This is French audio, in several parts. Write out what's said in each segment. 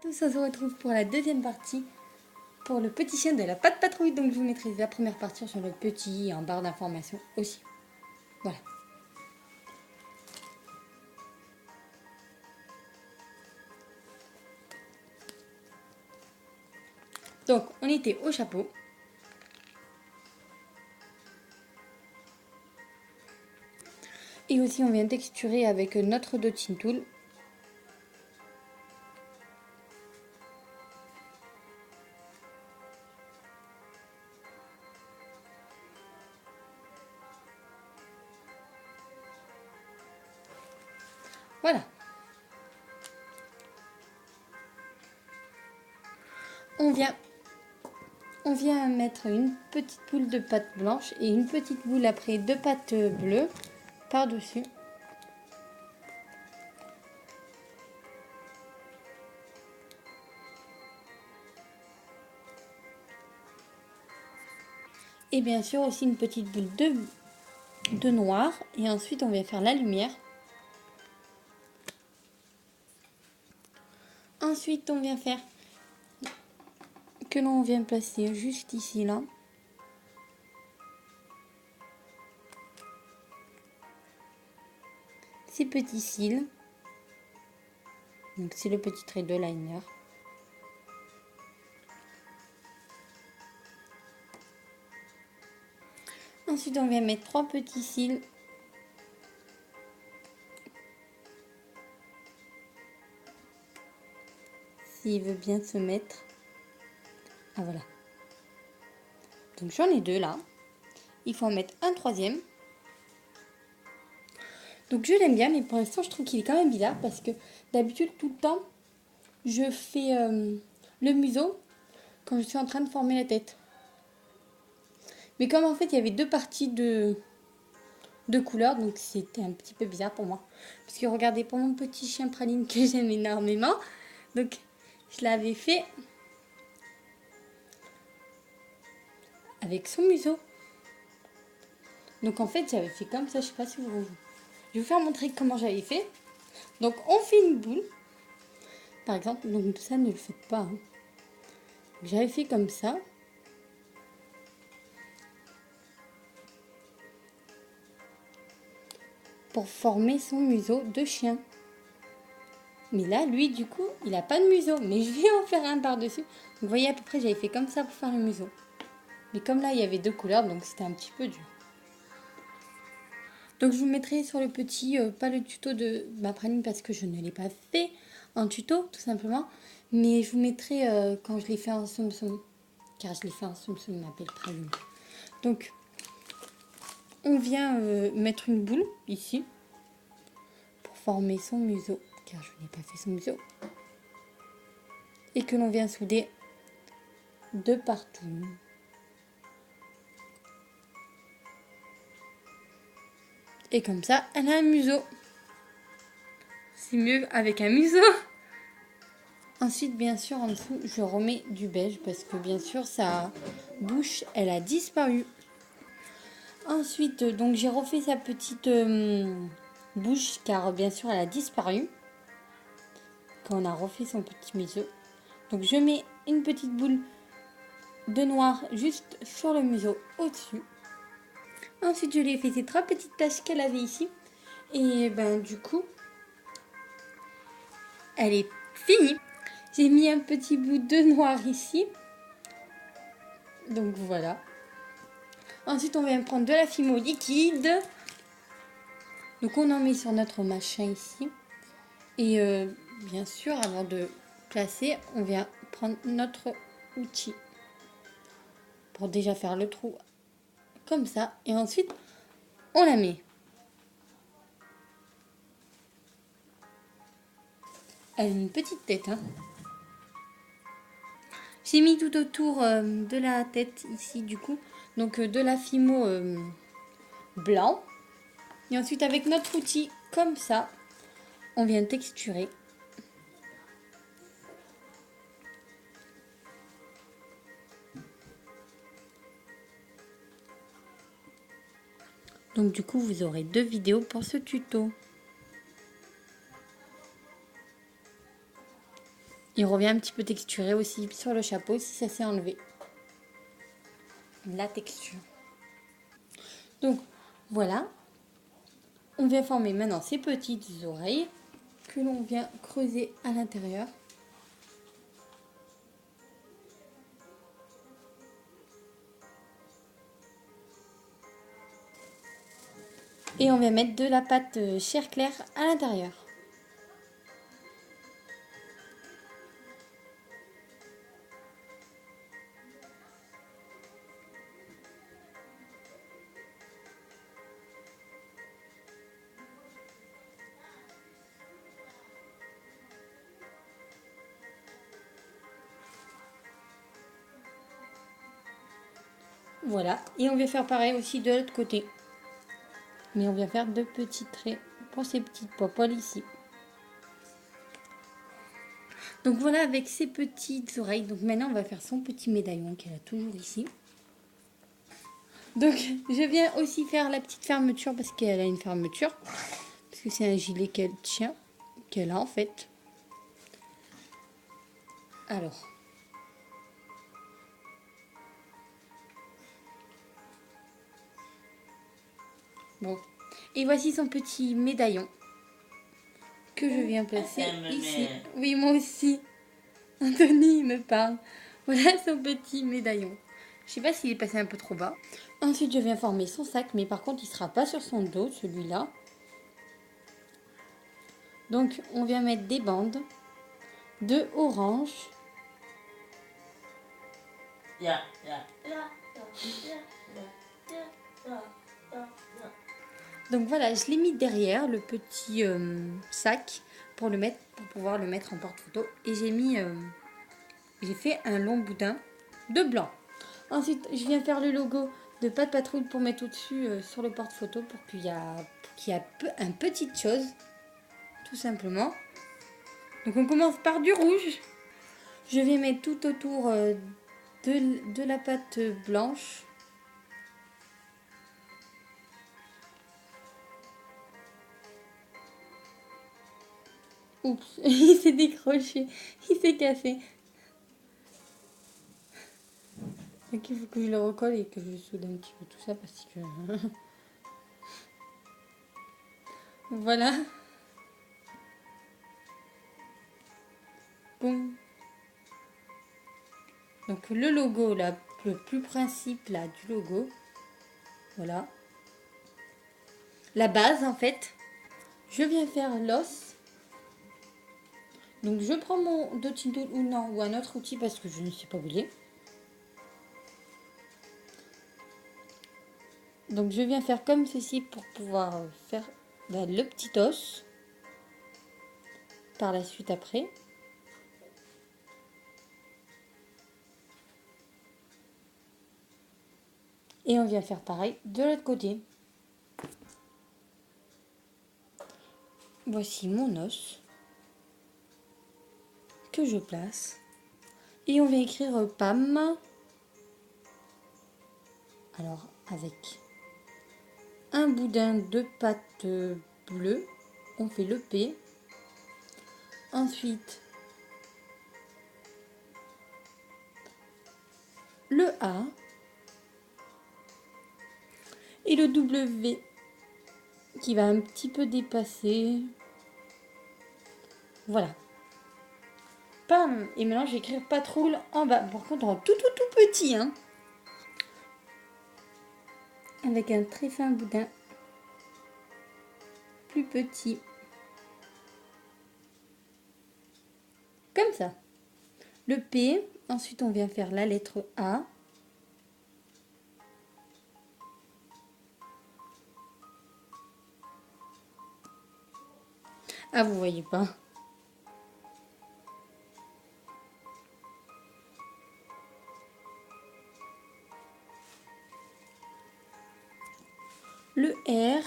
Tous, on se retrouve pour la deuxième partie pour le petit chien de la patte patrouille. Donc je vous mettrai la première partie sur le petit et en barre d'informations aussi. Voilà. Donc on était au chapeau. Et aussi on vient texturer avec notre dotting tool. Voilà. On vient mettre une petite boule de pâte blanche et une petite boule après de pâte bleue par-dessus. Et bien sûr aussi une petite boule de noir. Et ensuite on vient faire la lumière. Ensuite on vient faire que l'on vient placer juste ici là. Ces petits cils. Donc c'est le petit trait de liner. Ensuite on vient mettre 3 petits cils. S'il veut bien se mettre. Ah voilà. Donc j'en ai 2 là. Il faut en mettre un troisième. Donc je l'aime bien, mais pour l'instant je trouve qu'il est quand même bizarre parce que d'habitude tout le temps je fais le museau quand je suis en train de former la tête. Mais comme en fait il y avait 2 parties de couleurs, donc c'était un petit peu bizarre pour moi. Parce que regardez, pour mon petit chien praline que j'aime énormément, donc je l'avais fait avec son museau. Donc en fait j'avais fait comme ça, je sais pas si vous... Je vais vous faire montrer comment j'avais fait. Donc on fait une boule, par exemple, donc ça ne le faites pas. Hein. J'avais fait comme ça. Pour former son museau de chien. Mais là, lui, du coup, il n'a pas de museau. Mais je vais en faire un par-dessus. Vous voyez, à peu près, j'avais fait comme ça pour faire le museau. Mais comme là, il y avait 2 couleurs, donc c'était un petit peu dur. Donc je vous mettrai sur le petit, pas le tuto de ma praline parce que je ne l'ai pas fait en tuto, tout simplement. Mais je vous mettrai quand je l'ai fait en soum-soum. Car je l'ai fait en soum-soum, il m'appelle praline. Donc, on vient mettre une boule ici pour former son museau. Car je n'ai pas fait son museau. Et que l'on vient souder de partout. Et comme ça, elle a un museau. C'est mieux avec un museau. Ensuite, bien sûr, en dessous, je remets du beige parce que bien sûr, sa bouche, elle a disparu. Ensuite, donc j'ai refait sa petite bouche car bien sûr, elle a disparu quand on a refait son petit museau. Donc je mets une petite boule de noir juste sur le museau au-dessus. Ensuite, je lui ai fait ces 3 petites taches qu'elle avait ici. Et ben du coup, elle est finie. J'ai mis un petit bout de noir ici. Donc voilà. Ensuite, on vient prendre de la fimo liquide. Donc on en met sur notre machin ici. Et bien sûr, avant de placer, on vient prendre notre outil. Pour déjà faire le trou comme ça. Et ensuite, on la met. Elle a une petite tête, hein. J'ai mis tout autour de la tête ici du coup, donc de la fimo blanc. Et ensuite avec notre outil, comme ça, on vient texturer. Donc du coup vous aurez 2 vidéos pour ce tuto. Il revient un petit peu texturé aussi sur le chapeau si ça s'est enlevé. La texture. Donc voilà. On vient former maintenant ces petites oreilles que l'on vient creuser à l'intérieur. Et on va mettre de la pâte chair claire à l'intérieur. Voilà, et on va faire pareil aussi de l'autre côté. Mais on vient faire de petits traits pour ces petites popoles ici. Donc voilà avec ses petites oreilles. Donc maintenant on va faire son petit médaillon qu'elle a toujours ici. Donc je viens aussi faire la petite fermeture parce qu'elle a une fermeture. Parce que c'est un gilet qu'elle tient, qu'elle a en fait. Alors. Bon. Et voici son petit médaillon que je viens placer ici. Oui, moi aussi. Anthony me parle. Voilà son petit médaillon. Je sais pas s'il est passé un peu trop bas. Ensuite, je viens former son sac, mais par contre, il sera pas sur son dos, celui-là. Donc, on vient mettre des bandes de orange. Donc voilà, je l'ai mis derrière le petit sac pour pouvoir le mettre en porte-photo. Et j'ai fait un long boudin de blanc. Ensuite, je viens faire le logo de Pas de Patrouille pour mettre au-dessus sur le porte-photo pour qu'il y ait un petite chose, tout simplement. Donc on commence par du rouge. Je vais mettre tout autour de la pâte blanche. Oups, il s'est décroché, il s'est cassé. Donc il faut que je le recolle et que je soude un petit peu tout ça parce que... Voilà. Bon. Donc le logo là, le plus principe là du logo. Voilà. La base en fait. Je viens faire l'os. Donc je prends mon dotting tool ou un autre outil parce que je ne sais pas où il est. Donc je viens faire comme ceci pour pouvoir faire le petit os. Par la suite après. Et on vient faire pareil de l'autre côté. Voici mon os que je place. Et on va écrire Pam. Alors avec un boudin de pâte bleue, on fait le P. Ensuite, le A. Et le W qui va un petit peu dépasser. Voilà. Pam. Et maintenant, je vais écrire patrouille en bas. Par contre, en tout petit. Hein. Avec un très fin boudin. Plus petit. Comme ça. Le P. Ensuite, on vient faire la lettre A. Ah, vous voyez pas. Le R.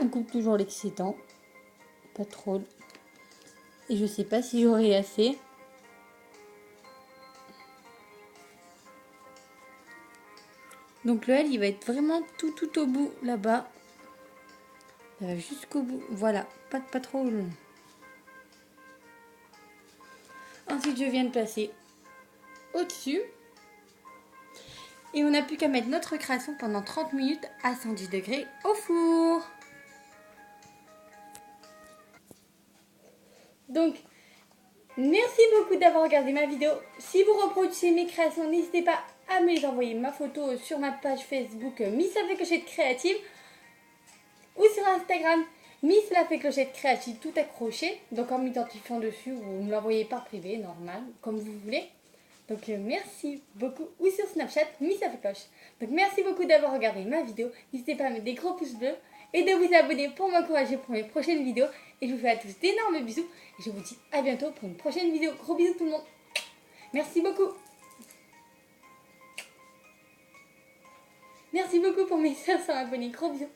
On coupe toujours l'excédent. Pas trop. Et je sais pas si j'aurai assez. Donc le L, il va être vraiment tout au bout, là-bas. Ça va jusqu'au bout. Voilà, pas trop long. Ensuite, je viens de placer au-dessus. Et on n'a plus qu'à mettre notre création pendant 30 minutes à 110 degrés au four. Donc, merci beaucoup d'avoir regardé ma vidéo. Si vous reproduisez mes créations, n'hésitez pas à me les envoyer ma photo sur ma page Facebook Miss La Fée Clochette Créative ou sur Instagram Miss La Fée Clochette Créative tout accroché. Donc en m'identifiant dessus, vous me l'envoyez par privé, normal, comme vous voulez. Donc merci beaucoup. Ou sur Snapchat, Miss La Fée Cloche. Donc merci beaucoup d'avoir regardé ma vidéo. N'hésitez pas à mettre des gros pouces bleus et de vous abonner pour m'encourager pour mes prochaines vidéos. Et je vous fais à tous d'énormes bisous. Et je vous dis à bientôt pour une prochaine vidéo. Gros bisous tout le monde. Merci beaucoup. Merci beaucoup pour mes 500 abonnés. Gros bisous.